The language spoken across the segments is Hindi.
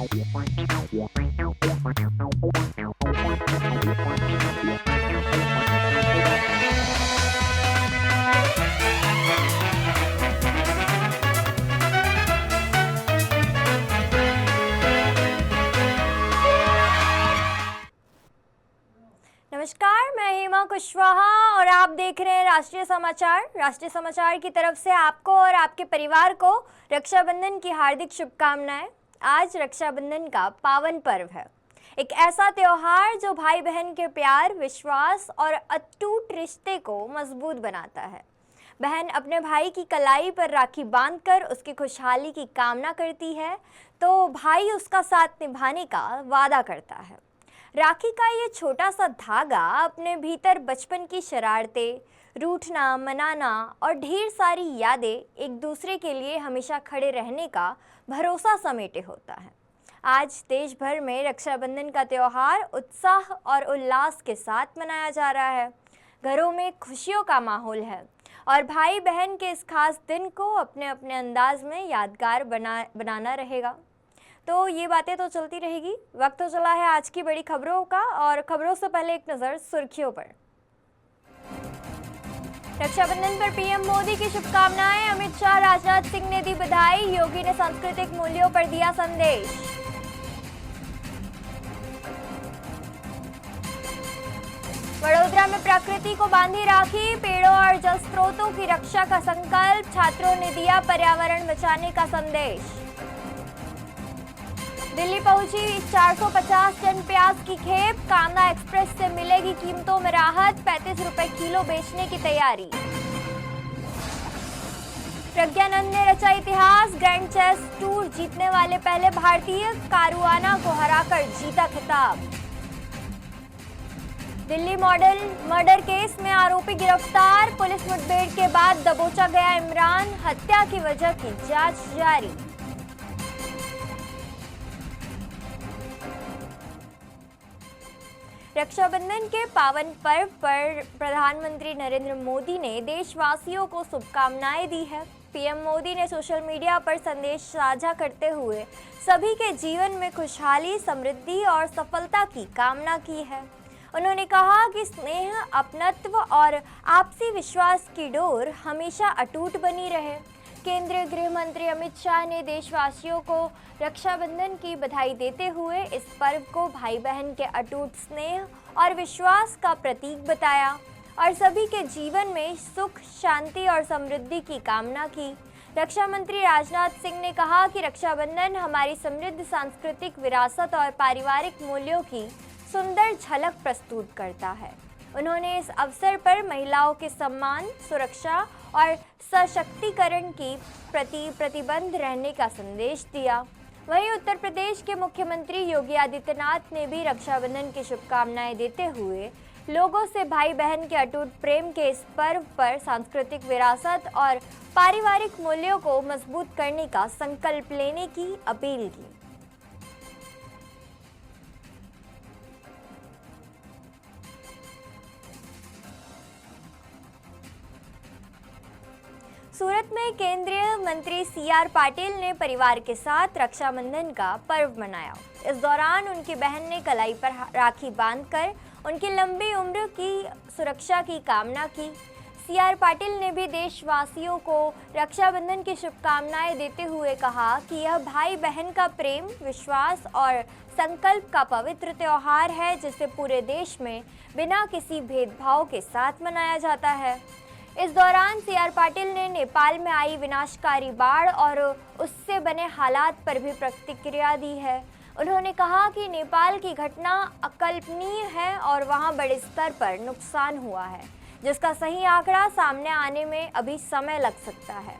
नमस्कार, मैं हेमा कुशवाहा और आप देख रहे हैं राष्ट्रीय समाचार। राष्ट्रीय समाचार की तरफ से आपको और आपके परिवार को रक्षाबंधन की हार्दिक शुभकामनाएं। आज रक्षाबंधन का पावन पर्व है, एक ऐसा त्योहार जो भाई बहन के प्यार, विश्वास और अटूट रिश्ते को मजबूत बनाता है। बहन अपने भाई की कलाई पर राखी बांधकर उसकी खुशहाली की कामना करती है, तो भाई उसका साथ निभाने का वादा करता है। राखी का ये छोटा सा धागा अपने भीतर बचपन की शरारतें, रूठना, मनाना और ढेर सारी यादें एक दूसरे के लिए हमेशा खड़े रहने का भरोसा समेटे होता है। आज देश भर में रक्षाबंधन का त्यौहार उत्साह और उल्लास के साथ मनाया जा रहा है। घरों में खुशियों का माहौल है और भाई बहन के इस खास दिन को अपने अपने अंदाज में यादगार बनाना रहेगा। तो ये बातें तो चलती रहेगी। वक्त तो चला है आज की बड़ी खबरों का, और खबरों से पहले एक नज़र सुर्खियों पर। रक्षाबंधन पर पीएम मोदी की शुभकामनाएं। अमित शाह, राजनाथ सिंह ने दी बधाई। योगी ने सांस्कृतिक मूल्यों पर दिया संदेश। वडोदरा में प्रकृति को बांधी राखी, पेड़ों और जल स्रोतों की रक्षा का संकल्प। छात्रों ने दिया पर्यावरण बचाने का संदेश। दिल्ली पहुंची 450 टन प्याज की खेप। कांदा एक्सप्रेस से मिलेगी कीमतों में राहत। 35 रुपए किलो बेचने की तैयारी। प्रज्ञानंद ने रचा इतिहास। ग्रैंड चेस टूर जीतने वाले पहले भारतीय, कारुआना को हराकर जीता खिताब। दिल्ली मॉडल मर्डर केस में आरोपी गिरफ्तार। पुलिस मुठभेड़ के बाद दबोचा गया इमरान। हत्या की वजह की जांच जारी। रक्षाबंधन के पावन पर्व पर प्रधानमंत्री नरेंद्र मोदी ने देशवासियों को शुभकामनाएं दी है। पीएम मोदी ने सोशल मीडिया पर संदेश साझा करते हुए सभी के जीवन में खुशहाली, समृद्धि और सफलता की कामना की है। उन्होंने कहा कि स्नेह, अपनत्व और आपसी विश्वास की डोर हमेशा अटूट बनी रहे। केंद्रीय गृह मंत्री अमित शाह ने देशवासियों को रक्षाबंधन की बधाई देते हुए इस पर्व को भाई बहन के अटूट स्नेह और विश्वास का प्रतीक बताया और सभी के जीवन में सुख, शांति और समृद्धि की कामना की। रक्षा मंत्री राजनाथ सिंह ने कहा कि रक्षाबंधन हमारी समृद्ध सांस्कृतिक विरासत और पारिवारिक मूल्यों की सुंदर झलक प्रस्तुत करता है। उन्होंने इस अवसर पर महिलाओं के सम्मान, सुरक्षा और सशक्तिकरण की प्रति प्रतिबद्ध रहने का संदेश दिया। वहीं उत्तर प्रदेश के मुख्यमंत्री योगी आदित्यनाथ ने भी रक्षाबंधन की शुभकामनाएं देते हुए लोगों से भाई बहन के अटूट प्रेम के इस पर्व पर सांस्कृतिक विरासत और पारिवारिक मूल्यों को मजबूत करने का संकल्प लेने की अपील की। सूरत में केंद्रीय मंत्री सीआर पाटिल ने परिवार के साथ रक्षाबंधन का पर्व मनाया। इस दौरान उनकी बहन ने कलाई पर राखी बांधकर उनकी लंबी उम्र की सुरक्षा की कामना की। सीआर पाटिल ने भी देशवासियों को रक्षाबंधन की शुभकामनाएं देते हुए कहा कि यह भाई बहन का प्रेम, विश्वास और संकल्प का पवित्र त्योहार है, जिसे पूरे देश में बिना किसी भेदभाव के साथ मनाया जाता है। इस दौरान सीआर पाटिल ने नेपाल में आई विनाशकारी बाढ़ और उससे बने हालात पर भी प्रतिक्रिया दी है। उन्होंने कहा कि नेपाल की घटना अकल्पनीय है और वहां बड़े स्तर पर नुकसान हुआ है, जिसका सही आंकड़ा सामने आने में अभी समय लग सकता है।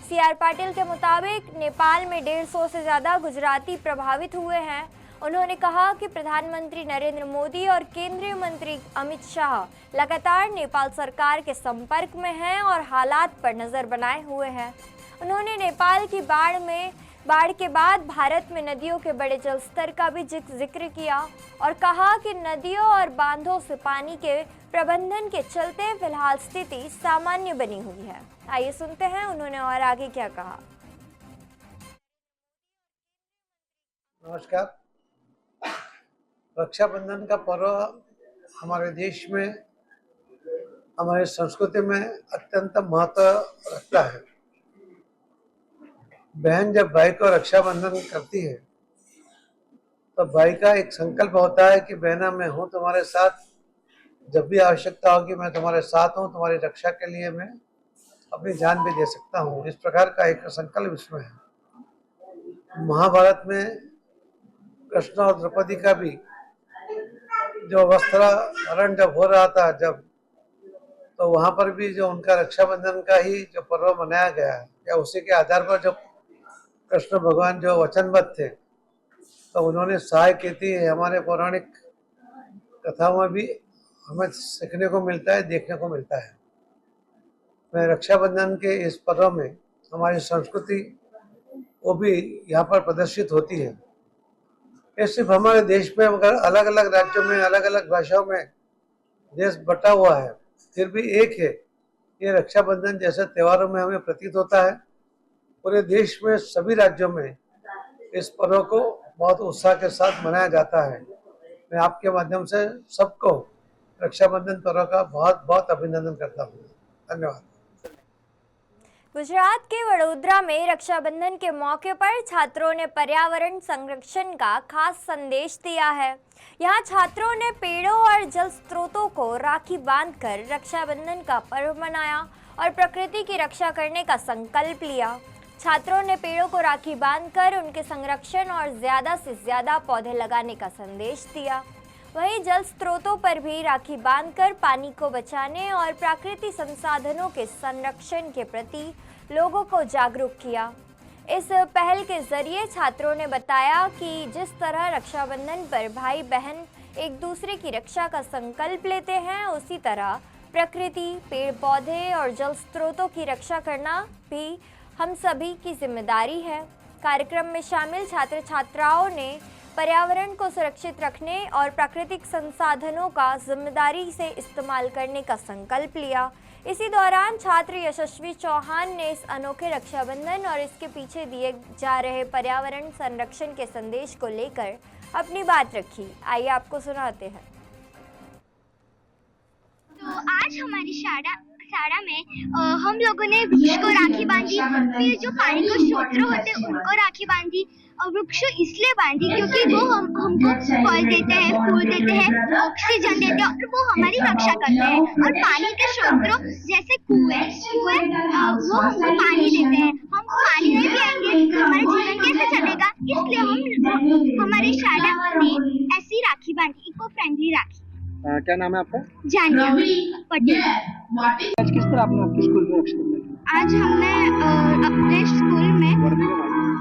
सीआर पाटिल के मुताबिक नेपाल में 150 से ज़्यादा गुजराती प्रभावित हुए हैं। उन्होंने कहा कि प्रधानमंत्री नरेंद्र मोदी और केंद्रीय मंत्री अमित शाह लगातार नेपाल सरकार के संपर्क में हैं और हालात पर नज़र बनाए हुए हैं। उन्होंने नेपाल की बाढ़ के बाद भारत में नदियों के बड़े जलस्तर का भी जिक्र किया और कहा कि नदियों और बांधों से पानी के प्रबंधन के चलते फिलहाल स्थिति सामान्य बनी हुई है। आइए सुनते हैं उन्होंने और आगे क्या कहा। नमस्कार। रक्षाबंधन का पर्व हमारे देश में, हमारी संस्कृति में अत्यंत महत्व रखता है। बहन जब भाई को रक्षाबंधन करती है तो भाई का एक संकल्प होता है कि बहना मैं हूँ तुम्हारे साथ, जब भी आवश्यकता होगी मैं तुम्हारे साथ हूँ, तुम्हारी रक्षा के लिए मैं अपनी जान भी दे सकता हूँ। इस प्रकार का एक संकल्प इसमें है। महाभारत में कृष्ण और द्रौपदी का भी जो वस्त्रहरण जब हो रहा था, जब तो वहां पर भी जो उनका रक्षाबंधन का ही जो पर्व मनाया गया है, या उसी के आधार पर जो कृष्ण भगवान जो वचनबद्ध थे तो उन्होंने सहाय की थी। हमारे पौराणिक कथाओं में भी हमें सीखने को मिलता है, देखने को मिलता है। मैं रक्षाबंधन के इस पर्व में हमारी संस्कृति वो भी यहाँ पर प्रदर्शित होती है। ये सिर्फ हमारे देश में, मगर अलग अलग राज्यों में अलग अलग भाषाओं में देश बटा हुआ है, फिर भी एक है। ये रक्षाबंधन जैसे त्योहारों में हमें प्रतीत होता है। पूरे देश में सभी राज्यों में इस पर्व को बहुत उत्साह के साथ मनाया जाता है। मैं आपके माध्यम से सबको रक्षाबंधन पर्व का बहुत बहुत अभिनंदन करता हूँ। धन्यवाद। गुजरात के वडोदरा में रक्षाबंधन के मौके पर छात्रों ने पर्यावरण संरक्षण का खास संदेश दिया है। यहाँ छात्रों ने पेड़ों और जल स्रोतों को राखी बांधकर रक्षाबंधन का पर्व मनाया और प्रकृति की रक्षा करने का संकल्प लिया। छात्रों ने पेड़ों को राखी बांधकर उनके संरक्षण और ज़्यादा से ज़्यादा पौधे लगाने का संदेश दिया। वहीं जल स्रोतों पर भी राखी बांधकर पानी को बचाने और प्राकृतिक संसाधनों के संरक्षण के प्रति लोगों को जागरूक किया। इस पहल के जरिए छात्रों ने बताया कि जिस तरह रक्षाबंधन पर भाई बहन एक दूसरे की रक्षा का संकल्प लेते हैं, उसी तरह प्रकृति, पेड़ पौधे और जल स्रोतों की रक्षा करना भी हम सभी की जिम्मेदारी है। कार्यक्रम में शामिल छात्र छात्राओं ने पर्यावरण को सुरक्षित रखने और प्राकृतिक संसाधनों का जिम्मेदारी से इस्तेमाल करने का संकल्प लिया। इसी दौरान छात्र यशस्वी चौहान ने इस अनोखे रक्षाबंधन और इसके पीछे दिए जा रहे पर्यावरण संरक्षण के संदेश को लेकर अपनी बात रखी। आइए आपको सुनाते हैं। तो आज हमारी शाड़ा में हम लोगों ने वृक्ष को राखी बांधी, फिर जो पानी के स्रोत होते हैं उनको राखी बांधी। और वृक्ष इसलिए बांधी क्योंकि वो हमको फल देते हैं, फूल देते हैं, ऑक्सीजन देते हैं और वो हमारी रक्षा करते हैं। और पानी के स्रोत जैसे कुएं वो हमको पानी देते हैं। हम पानी नहीं पिएंगे तो हमारा जीवन कैसे चलेगा? इसलिए हम हमारी शाड़ा ने ऐसी राखी बांधी, इको फ्रेंडली राखी। क्या नाम है आपका? जानिया पटेल। आज किस तरह आपने आपके स्कूल में रक्षाबंधन? आज हमने अपने स्कूल में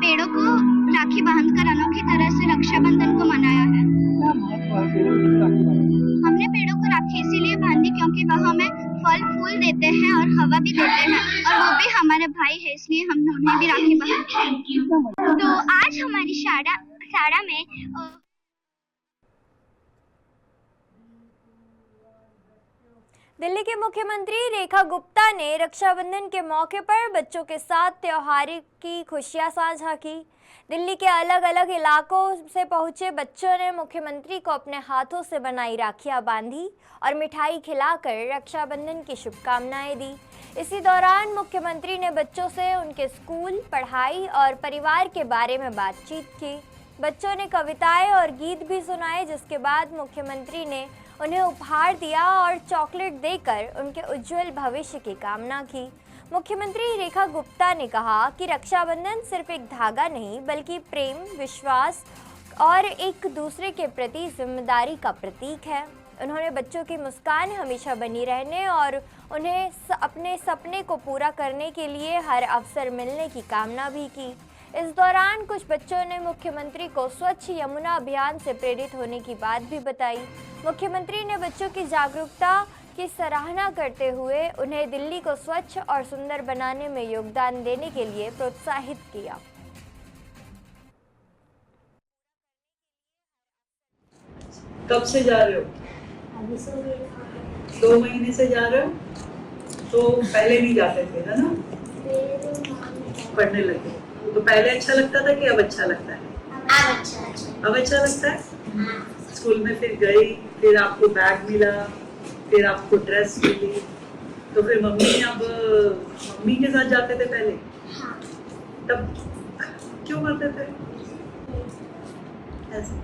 पेड़ों को राखी बांधकर अनोखी तरह से रक्षाबंधन को मनाया है। क्या महत्व है पेड़ों की राखी बांधने? हमने पेड़ों को राखी इसीलिए बांधी क्योंकि वह हमें फल फूल देते हैं और हवा भी देते हैं और वो भी हमारे भाई है, इसलिए हम उन्हें भी राखी बांधी। तो आज हमारी शाड़ा में दिल्ली के मुख्यमंत्री रेखा गुप्ता ने रक्षाबंधन के मौके पर बच्चों के साथ त्योहार की खुशियां साझा की। दिल्ली के अलग अलग इलाकों से पहुंचे बच्चों ने मुख्यमंत्री को अपने हाथों से बनाई राखियां बांधी और मिठाई खिलाकर रक्षाबंधन की शुभकामनाएं दी। इसी दौरान मुख्यमंत्री ने बच्चों से उनके स्कूल, पढ़ाई और परिवार के बारे में बातचीत की। बच्चों ने कविताएं और गीत भी सुनाए, जिसके बाद मुख्यमंत्री ने उन्हें उपहार दिया और चॉकलेट देकर उनके उज्जवल भविष्य की कामना की। मुख्यमंत्री रेखा गुप्ता ने कहा कि रक्षाबंधन सिर्फ एक धागा नहीं, बल्कि प्रेम, विश्वास और एक दूसरे के प्रति जिम्मेदारी का प्रतीक है। उन्होंने बच्चों की मुस्कान हमेशा बनी रहने और उन्हें अपने सपने को पूरा करने के लिए हर अवसर मिलने की कामना भी की। इस दौरान कुछ बच्चों ने मुख्यमंत्री को स्वच्छ यमुना अभियान से प्रेरित होने की बात भी बताई। मुख्यमंत्री ने बच्चों की जागरूकता की सराहना करते हुए उन्हें दिल्ली को स्वच्छ और सुंदर बनाने में योगदान देने के लिए प्रोत्साहित किया। कब से जा रहे हो? 2 महीने से जा रहे हो? तो पहले नहीं जाते थे, है ना? पढ़ने लगे तो पहले अच्छा लगता था कि अब अच्छा लगता है? अब अच्छा अब अच्छा लगता है? स्कूल में फिर गई, फिर आपको बैग मिला, फिर आपको ड्रेस मिली, तो फिर मम्मी के साथ जाते थे पहले? तब क्यों करते थे ऐसे?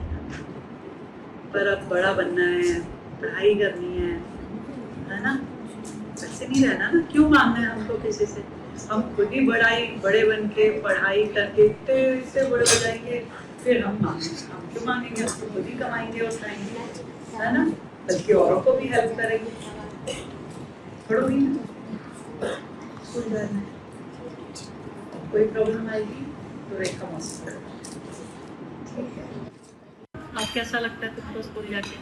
पर अब बड़ा बनना है, पढ़ाई करनी है ना? वैसे नहीं रहना ना, क्यों मांगना है हमको किसी से? हम खुद ही बड़े बन के पढ़ाई करके इतने बड़े हो जाएंगे, फिर हम क्यों मांगेंगे? हम तो खुद ही कमाएंगे और खाएंगे, है ना? बल्कि औरों को भी हेल्प करेंगे। पढ़ोगी ना, स्कूल जाना है, कोई प्रॉब्लम आएगी तो रेखा मौसी करो, ठीक है? अब कैसा लगता है तुमको स्कूल जाके?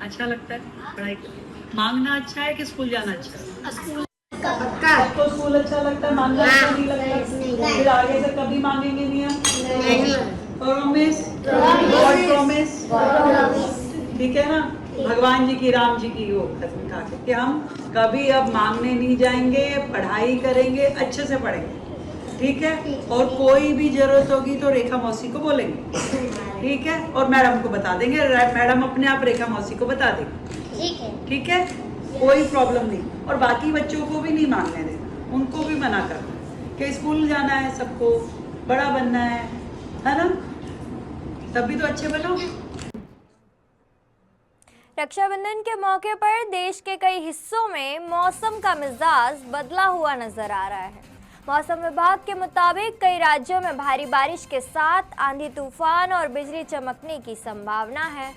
अच्छा लगता है पढ़ाई करके? मांगना अच्छा है कि स्कूल जाना अच्छा है? आपको स्कूल अच्छा लगता है, मांगना अच्छा नहीं लगता? फिर आगे से कभी मांगेंगे नहीं हम? प्रॉमिस? God promise? ठीक है ना? भगवान जी की, राम जी की वो खत्म खा के कि हम कभी अब मांगने नहीं जाएंगे, पढ़ाई करेंगे, अच्छे से पढ़ेंगे, ठीक है? और कोई भी जरूरत होगी तो रेखा मौसी को बोलेंगे, ठीक है? और मैडम को बता देंगे, मैडम अपने आप रेखा मौसी को बता देंगे, ठीक है? कोई प्रॉब्लम नहीं। और बाकी बच्चों को भी नहीं मांगने देना, उनको भी मना करना कि स्कूल जाना है, सबको बड़ा बनना है ना? तब भी तो अच्छे बनो। रक्षाबंधन के मौके पर देश के कई हिस्सों में मौसम का मिजाज बदला हुआ नजर आ रहा है। मौसम विभाग के मुताबिक कई राज्यों में भारी बारिश के साथ आंधी तूफान और बिजली चमकने की संभावना है।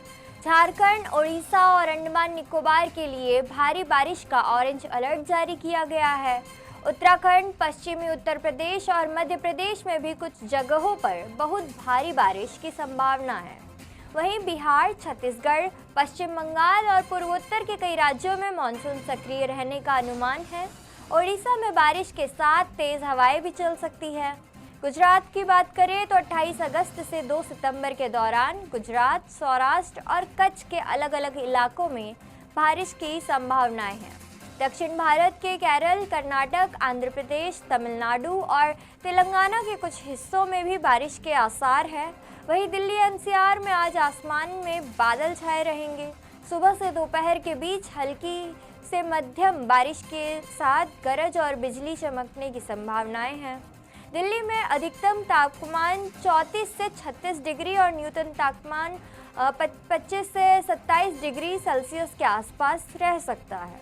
झारखंड, ओडिशा और अंडमान निकोबार के लिए भारी बारिश का ऑरेंज अलर्ट जारी किया गया है। उत्तराखंड, पश्चिमी उत्तर प्रदेश और मध्य प्रदेश में भी कुछ जगहों पर बहुत भारी बारिश की संभावना है। वहीं बिहार, छत्तीसगढ़, पश्चिम बंगाल और पूर्वोत्तर के कई राज्यों में मानसून सक्रिय रहने का अनुमान है। ओडिशा में बारिश के साथ तेज हवाएं भी चल सकती है। गुजरात की बात करें तो 28 अगस्त से 2 सितंबर के दौरान गुजरात, सौराष्ट्र और कच्छ के अलग अलग इलाकों में बारिश की संभावनाएं हैं। दक्षिण भारत के केरल, कर्नाटक, आंध्र प्रदेश, तमिलनाडु और तेलंगाना के कुछ हिस्सों में भी बारिश के आसार हैं। वहीं दिल्ली एनसीआर में आज आसमान में बादल छाए रहेंगे। सुबह से दोपहर के बीच हल्की से मध्यम बारिश के साथ गरज और बिजली चमकने की संभावनाएं हैं। दिल्ली में अधिकतम तापमान 34 से 36 डिग्री और न्यूनतम तापमान 25 से 27 डिग्री सेल्सियस के आसपास रह सकता है।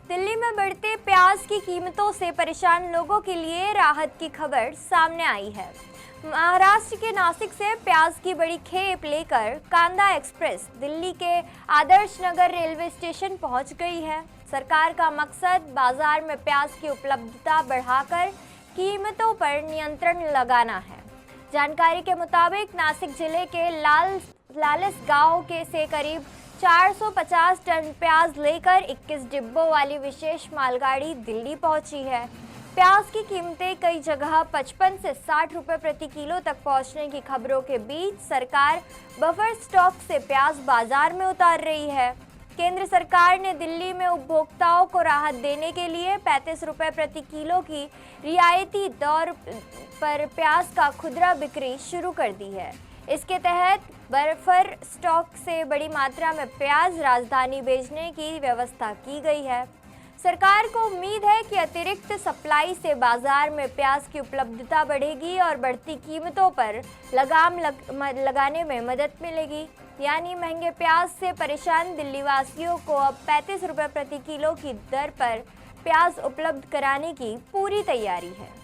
दिल्ली में बढ़ते प्याज की कीमतों से परेशान लोगों के लिए राहत की खबर सामने आई है। महाराष्ट्र के नासिक से प्याज की बड़ी खेप लेकर कांदा एक्सप्रेस दिल्ली के आदर्श नगर रेलवे स्टेशन पहुंच गई है। सरकार का मकसद बाजार में प्याज की उपलब्धता बढ़ाकर कीमतों पर नियंत्रण लगाना है। जानकारी के मुताबिक नासिक जिले के लालिस गांव से करीब 450 टन प्याज लेकर 21 डिब्बों वाली विशेष मालगाड़ी दिल्ली पहुंची है। प्याज की कीमतें कई जगह 55 से 60 रुपए प्रति किलो तक पहुंचने की खबरों के बीच सरकार बफर स्टॉक से प्याज बाजार में उतार रही है। केंद्र सरकार ने दिल्ली में उपभोक्ताओं को राहत देने के लिए 35 रुपए प्रति किलो की रियायती दर पर प्याज का खुदरा बिक्री शुरू कर दी है। इसके तहत बफर स्टॉक से बड़ी मात्रा में प्याज राजधानी भेजने की व्यवस्था की गई है। सरकार को उम्मीद है कि अतिरिक्त सप्लाई से बाजार में प्याज की उपलब्धता बढ़ेगी और बढ़ती कीमतों पर लगाम लगाने में मदद मिलेगी। यानी महंगे प्याज से परेशान दिल्ली वासियों को अब 35 रुपए प्रति किलो की दर पर प्याज उपलब्ध कराने की पूरी तैयारी है।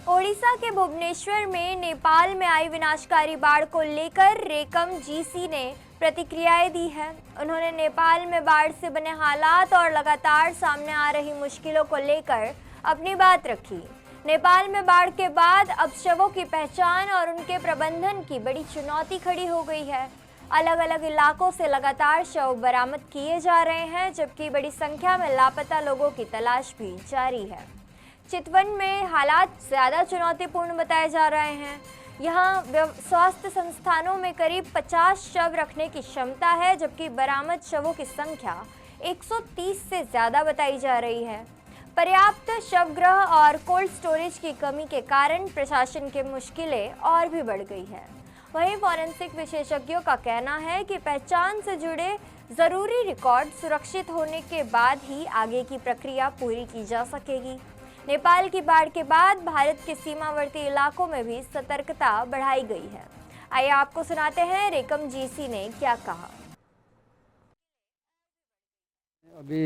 ओडिशा के भुवनेश्वर में नेपाल में आई विनाशकारी बाढ़ को लेकर रेकम जीसी ने प्रतिक्रियाएं दी हैं। उन्होंने नेपाल में बाढ़ से बने हालात और लगातार सामने आ रही मुश्किलों को लेकर अपनी बात रखी। नेपाल में बाढ़ के बाद अब शवों की पहचान और उनके प्रबंधन की बड़ी चुनौती खड़ी हो गई है। अलग अलग इलाकों से लगातार शव बरामद किए जा रहे हैं, जबकि बड़ी संख्या में लापता लोगों की तलाश भी जारी है। चितवन में हालात ज़्यादा चुनौतीपूर्ण बताए जा रहे हैं। यहाँ स्वास्थ्य संस्थानों में करीब 50 शव रखने की क्षमता है, जबकि बरामद शवों की संख्या 130 से ज़्यादा बताई जा रही है। पर्याप्त शवगृह और कोल्ड स्टोरेज की कमी के कारण प्रशासन की मुश्किलें और भी बढ़ गई है। वहीं फॉरेंसिक विशेषज्ञों का कहना है कि पहचान से जुड़े ज़रूरी रिकॉर्ड सुरक्षित होने के बाद ही आगे की प्रक्रिया पूरी की जा सकेगी। नेपाल की बाढ़ के बाद भारत के सीमावर्ती इलाकों में भी सतर्कता बढ़ाई गई है। आइए आपको सुनाते हैं रेकम जीसी ने क्या कहा। अभी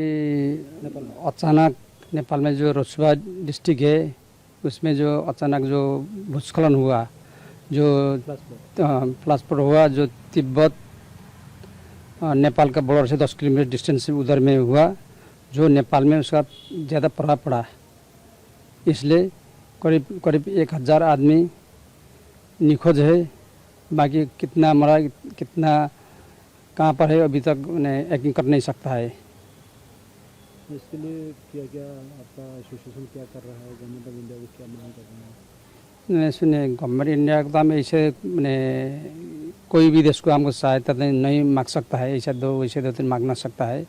अचानक नेपाल में जो रसुवा डिस्ट्रिक्ट है उसमें जो अचानक जो भूस्खलन हुआ, जो प्लास्पर हुआ, जो तिब्बत नेपाल का बॉर्डर से 10 किलोमीटर डिस्टेंस उधर में हुआ, जो नेपाल में उसका ज़्यादा प्रभाव पड़ा। इसलिए करीब 1000 आदमी निखोज है। बाकी कितना मरा, कितना कहाँ पर है अभी तक यकीन कर नहीं सकता है। इसके लिए क्या आपका एसोसिएशन क्या कर रहा है, गवर्नमेंट ऑफ इंडिया को क्या मांग कर रहा है? सुनिए, गवर्नमेंट इंडिया का हम ऐसे कोई भी देश को हमको सहायता नहीं मांग सकता है, ऐसा वैसे दो तीन मांग ना सकता है,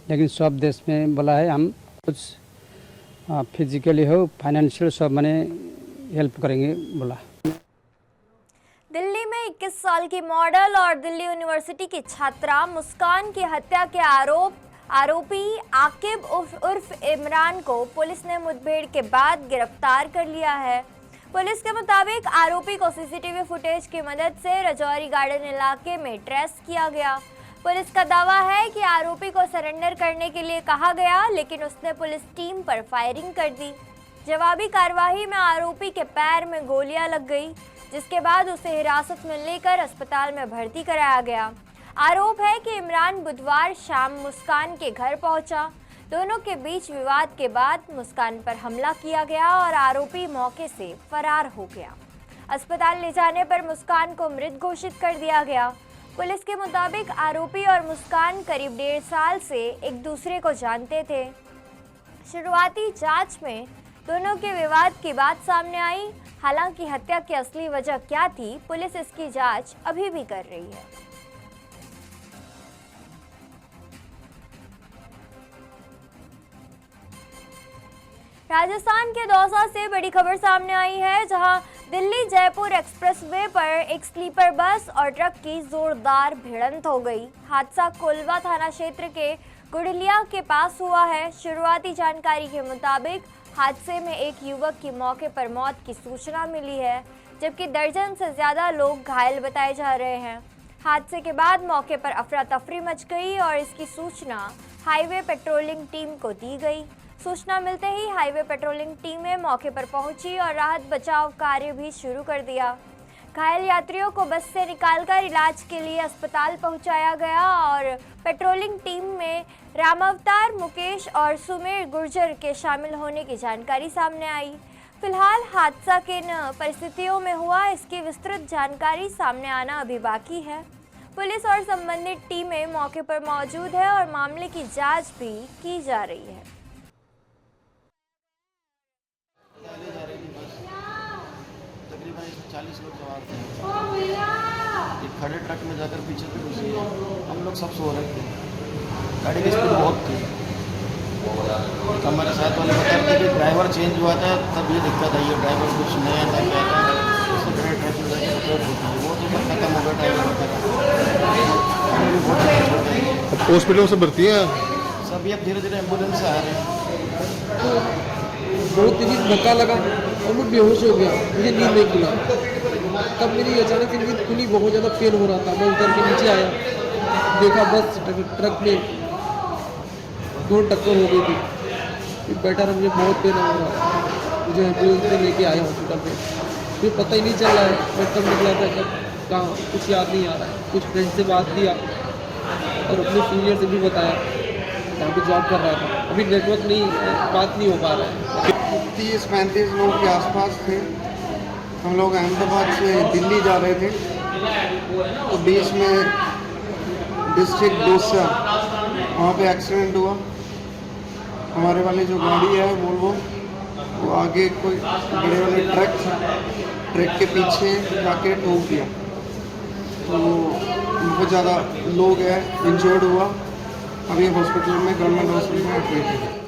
लेकिन सब देश में बोला है हम कुछ फिजिकली हो फाइनेंशियल सब हेल्प करेंगे बोला। दिल्ली में 21 साल की मॉडल और दिल्ली यूनिवर्सिटी की छात्रा मुस्कान की हत्या के आरोपी आकिब उर्फ इमरान को पुलिस ने मुठभेड़ के बाद गिरफ्तार कर लिया है। पुलिस के मुताबिक आरोपी को सीसीटीवी फुटेज की मदद से रजौरी गार्डन इलाके में ट्रेस किया गया। पुलिस का दावा है कि आरोपी को सरेंडर करने के लिए कहा गया, लेकिन उसने पुलिस टीम पर फायरिंग कर दी। जवाबी कार्रवाई में आरोपी के पैर में गोलियां लग गई, जिसके बाद उसे हिरासत में लेकर अस्पताल में भर्ती कराया गया। आरोप है कि इमरान बुधवार शाम मुस्कान के घर पहुंचा। दोनों के बीच विवाद के बाद मुस्कान पर हमला किया गया और आरोपी मौके से फरार हो गया। अस्पताल ले जाने पर मुस्कान को मृत घोषित कर दिया गया। पुलिस के मुताबिक आरोपी और मुस्कान करीब 1.5 साल से एक दूसरे को जानते थे। शुरुआती जांच में दोनों के विवाद की बात सामने आई। हालांकि हत्या की असली वजह क्या थी, पुलिस इसकी जांच अभी भी कर रही है। राजस्थान के दौसा से बड़ी खबर सामने आई है, जहां दिल्ली जयपुर एक्सप्रेसवे पर एक स्लीपर बस और ट्रक की जोरदार भिड़ंत हो गई। हादसा कोलवा थाना क्षेत्र के गुड़लिया के पास हुआ है। शुरुआती जानकारी के मुताबिक हादसे में एक युवक की मौके पर मौत की सूचना मिली है, जबकि दर्जन से ज़्यादा लोग घायल बताए जा रहे हैं। हादसे के बाद मौके पर अफरा तफरी मच गई और इसकी सूचना हाईवे पेट्रोलिंग टीम को दी गई। सूचना मिलते ही हाईवे पेट्रोलिंग टीमें मौके पर पहुंची और राहत बचाव कार्य भी शुरू कर दिया। घायल यात्रियों को बस से निकालकर इलाज के लिए अस्पताल पहुंचाया गया और पेट्रोलिंग टीम में रामावतार, मुकेश और सुमेर गुर्जर के शामिल होने की जानकारी सामने आई। फिलहाल हादसा किन परिस्थितियों में हुआ, इसकी विस्तृत जानकारी सामने आना अभी बाकी है। पुलिस और संबंधित टीमें मौके पर मौजूद है और मामले की जांच भी की जा रही है। तकरीबन 140 लोग सवार थे। एक खड़े ट्रक में जाकर पीछे से घुसी। हम लोग सब सो रहे थे। गाड़ी की स्पीड बहुत थी। हमारे साथ वाले बता रहे थे कि ड्राइवर चेंज हुआ था, तब ये दिक्कत आई है। ड्राइवर कुछ नया था, क्या था, उससे बड़े ट्रक में जाकर रिपोर्ट होती है। वो तो सब खत्म हो गया ड्राइवर वगैरह। हॉस्पिटल से भर्ती है सभी, अब धीरे धीरे एम्बुलेंस से आ रहे हैं। बहुत तेजी धक्का लगा और मैं बेहोश हो गया, मुझे नींद नहीं खुला। तब मेरी अचानक से नींद खुली, बहुत ज़्यादा पेन हो रहा था। मैं उतर के नीचे आया, देखा बस ट्रक में 2 टक्कर हो गई थी। फिर बैठा रहा, मुझे बहुत पेन हो रहा। मुझे एम्बुलेंस से लेके आया हॉस्पिटल में। फिर पता ही नहीं चल रहा है मैं कब निकला था, कब कहाँ, कुछ याद नहीं आ रहा है। कुछ फ्रेंड से बात किया और अपने सीनियर से भी बताया, जहाँ पे जॉब कर रहा था। अभी नेटवर्क नहीं, बात नहीं हो पा रहा है। 30-35 लोग के आसपास थे। हम लोग अहमदाबाद से दिल्ली जा रहे थे, तो बीच में डिस्ट्रिक्ट दूसरा वहाँ पे एक्सीडेंट हुआ। हमारे वाली जो गाड़ी है वोल्वो, वो आगे कोई बड़े वाले ट्रक ट्रक के पीछे जाके ठोक दिया, तो बहुत ज़्यादा लोग हैं, इंजर्ड हुआ। अभी हॉस्पिटल में, गवर्नमेंट हॉस्पिटल में एडमिट है।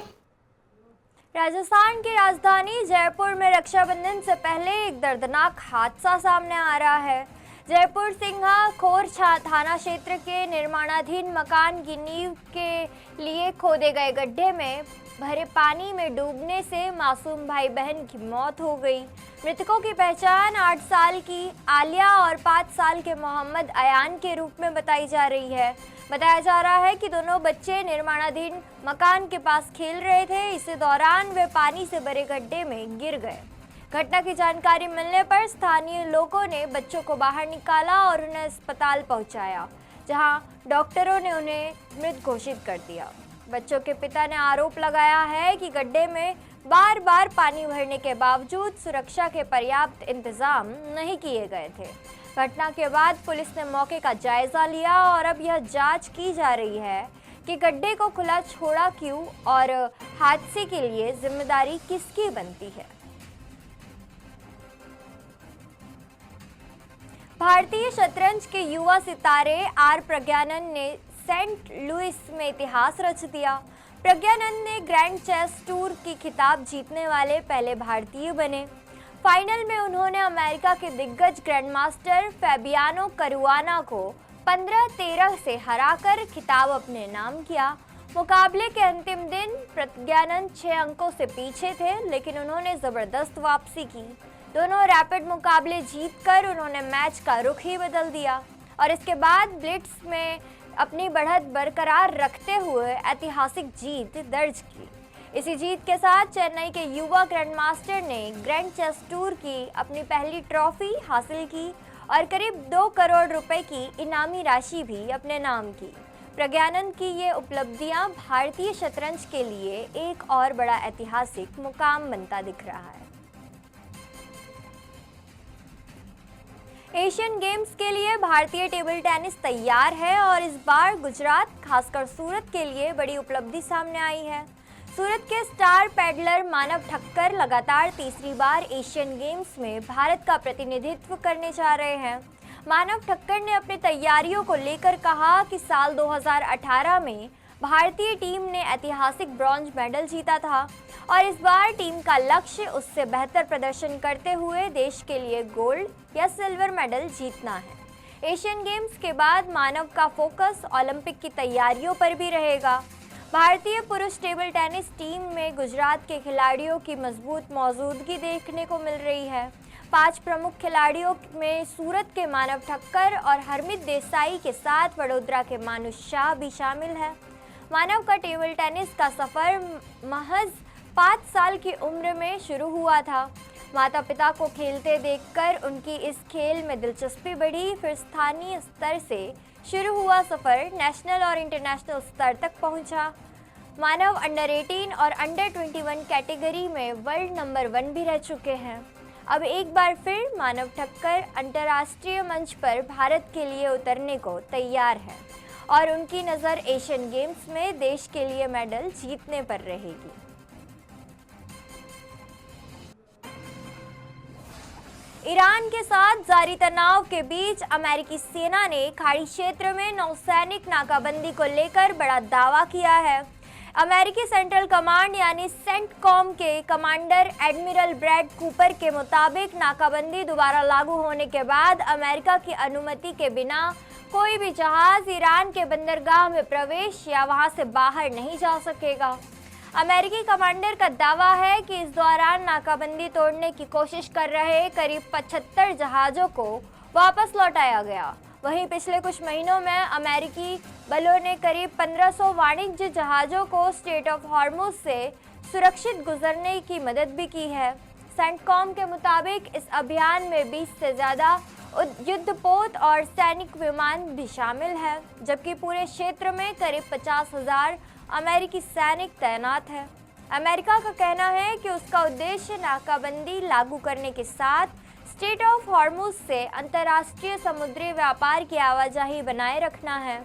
राजस्थान की राजधानी जयपुर में रक्षाबंधन से पहले एक दर्दनाक हादसा सामने आ रहा है। जयपुर सिंघा खोरछा थाना क्षेत्र के निर्माणाधीन मकान की नींव के लिए खोदे गए गड्ढे में भरे पानी में डूबने से मासूम भाई बहन की मौत हो गई। मृतकों की पहचान 8 साल की आलिया और 5 साल के मोहम्मद अयान के रूप में बताई जा रही है। बताया जा रहा है कि दोनों बच्चे निर्माणाधीन मकान के पास खेल रहे थे। इसी दौरान वे पानी से भरे गड्ढे में गिर गए। घटना की जानकारी मिलने पर स्थानीय लोगों ने बच्चों को बाहर निकाला और उन्हें अस्पताल पहुंचाया, जहां डॉक्टरों ने उन्हें मृत घोषित कर दिया। बच्चों के पिता ने आरोप लगाया है कि गड्ढे में बार बार पानी भरने के बावजूद सुरक्षा के पर्याप्त इंतजाम नहीं किए गए थे। घटना के बाद पुलिस ने मौके का जायजा लिया और अब यह जांच की जा रही है कि गड्ढे को खुला छोड़ा क्यों और हादसे के लिए जिम्मेदारी किसकी बनती है। भारतीय शतरंज के युवा सितारे आर प्रज्ञानंद ने सेंट लुइस में इतिहास रच दिया। प्रज्ञानंद ने ग्रैंड चेस टूर की खिताब जीतने वाले पहले भारतीय बने। फाइनल में उन्होंने अमेरिका के दिग्गज ग्रैंडमास्टर फैबियानो करुआना को 15-13 से हराकर खिताब अपने नाम किया। मुकाबले के अंतिम दिन प्रज्ञानंद 6 अंकों से पीछे थे, लेकिन उन्होंने ज़बरदस्त वापसी की। दोनों रैपिड मुकाबले जीतकर उन्होंने मैच का रुख ही बदल दिया और इसके बाद ब्लिट्स में अपनी बढ़त बरकरार रखते हुए ऐतिहासिक जीत दर्ज की। इसी जीत के साथ चेन्नई के युवा ग्रैंडमास्टर ने ग्रैंड चेस टूर की अपनी पहली ट्रॉफी हासिल की और करीब 2 करोड़ रुपए की इनामी राशि भी अपने नाम की। प्रज्ञानंद की ये उपलब्धियां भारतीय शतरंज के लिए एक और बड़ा ऐतिहासिक मुकाम बनता दिख रहा है। एशियन गेम्स के लिए भारतीय टेबल टेनिस तैयार है और इस बार गुजरात, खासकर सूरत के लिए बड़ी उपलब्धि सामने आई है। सूरत के स्टार पैडलर मानव ठक्कर लगातार तीसरी बार एशियन गेम्स में भारत का प्रतिनिधित्व करने जा रहे हैं। मानव ठक्कर ने अपनी तैयारियों को लेकर कहा कि साल 2018 में भारतीय टीम ने ऐतिहासिक ब्रॉन्ज मेडल जीता था और इस बार टीम का लक्ष्य उससे बेहतर प्रदर्शन करते हुए देश के लिए गोल्ड या सिल्वर मेडल जीतना है। एशियन गेम्स के बाद मानव का फोकस ओलंपिक की तैयारियों पर भी रहेगा। भारतीय पुरुष टेबल टेनिस टीम में गुजरात के खिलाड़ियों की मजबूत मौजूदगी देखने को मिल रही है। 5 प्रमुख खिलाड़ियों में सूरत के मानव ठक्कर और हरमित देसाई के साथ वडोदरा के मानुष शाह भी शामिल है। मानव का टेबल टेनिस का सफ़र महज 5 साल की उम्र में शुरू हुआ था। माता पिता को खेलते देखकर उनकी इस खेल में दिलचस्पी बढ़ी। फिर स्थानीय स्तर से शुरू हुआ सफ़र नेशनल और इंटरनेशनल स्तर तक पहुंचा। मानव अंडर 18 और अंडर 21 कैटेगरी में वर्ल्ड नंबर 1 भी रह चुके हैं। अब एक बार फिर मानव ठक्कर अंतर्राष्ट्रीय मंच पर भारत के लिए उतरने को तैयार है और उनकी नज़र एशियन गेम्स में देश के लिए मेडल जीतने पर रहेगी। ईरान के साथ जारी तनाव के बीच अमेरिकी सेना ने खाड़ी क्षेत्र में नौसैनिक नाकाबंदी को लेकर बड़ा दावा किया है। अमेरिकी सेंट्रल कमांड यानी सेंटकॉम के कमांडर एडमिरल ब्रैड कूपर के मुताबिक नाकाबंदी दोबारा लागू होने के बाद अमेरिका की अनुमति के बिना कोई भी जहाज ईरान के बंदरगाह में प्रवेश या वहां से बाहर नहीं जा सकेगा। अमेरिकी कमांडर का दावा है कि इस दौरान नाकाबंदी तोड़ने की कोशिश कर रहे करीब 75 जहाज़ों को वापस लौटाया गया। वहीं पिछले कुछ महीनों में अमेरिकी बलों ने करीब 1500 वाणिज्य जहाज़ों को स्ट्रेट ऑफ हॉर्मुज़ से सुरक्षित गुजरने की मदद भी की है। सेंटकॉम के मुताबिक इस अभियान में 20 से ज़्यादा युद्धपोत और सैनिक विमान भी शामिल हैं, जबकि पूरे क्षेत्र में करीब 50,000 अमेरिकी सैनिक तैनात हैं। अमेरिका का कहना है कि उसका उद्देश्य नाकाबंदी लागू करने के साथ स्ट्रेट ऑफ हॉर्मुज़ से अंतर्राष्ट्रीय समुद्री व्यापार की आवाजाही बनाए रखना है।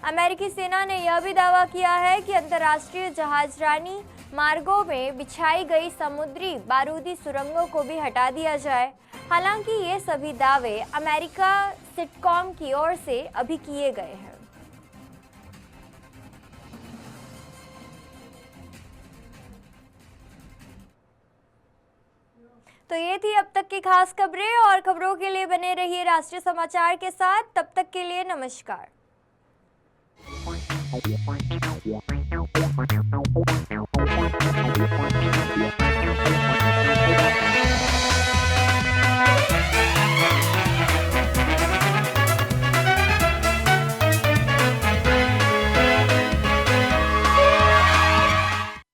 अमेरिकी सेना ने यह भी दावा किया है कि अंतर्राष्ट्रीय जहाजरानी मार्गों में बिछाई गई समुद्री बारूदी सुरंगों को भी हटा दिया जाए। हालांकि ये सभी दावे अमेरिका सिटकॉम की ओर से अभी किए गए हैं। तो ये थी अब तक की खास खबरें, और खबरों के लिए बने रहिए राष्ट्रीय समाचार के साथ। तब तक के लिए नमस्कार।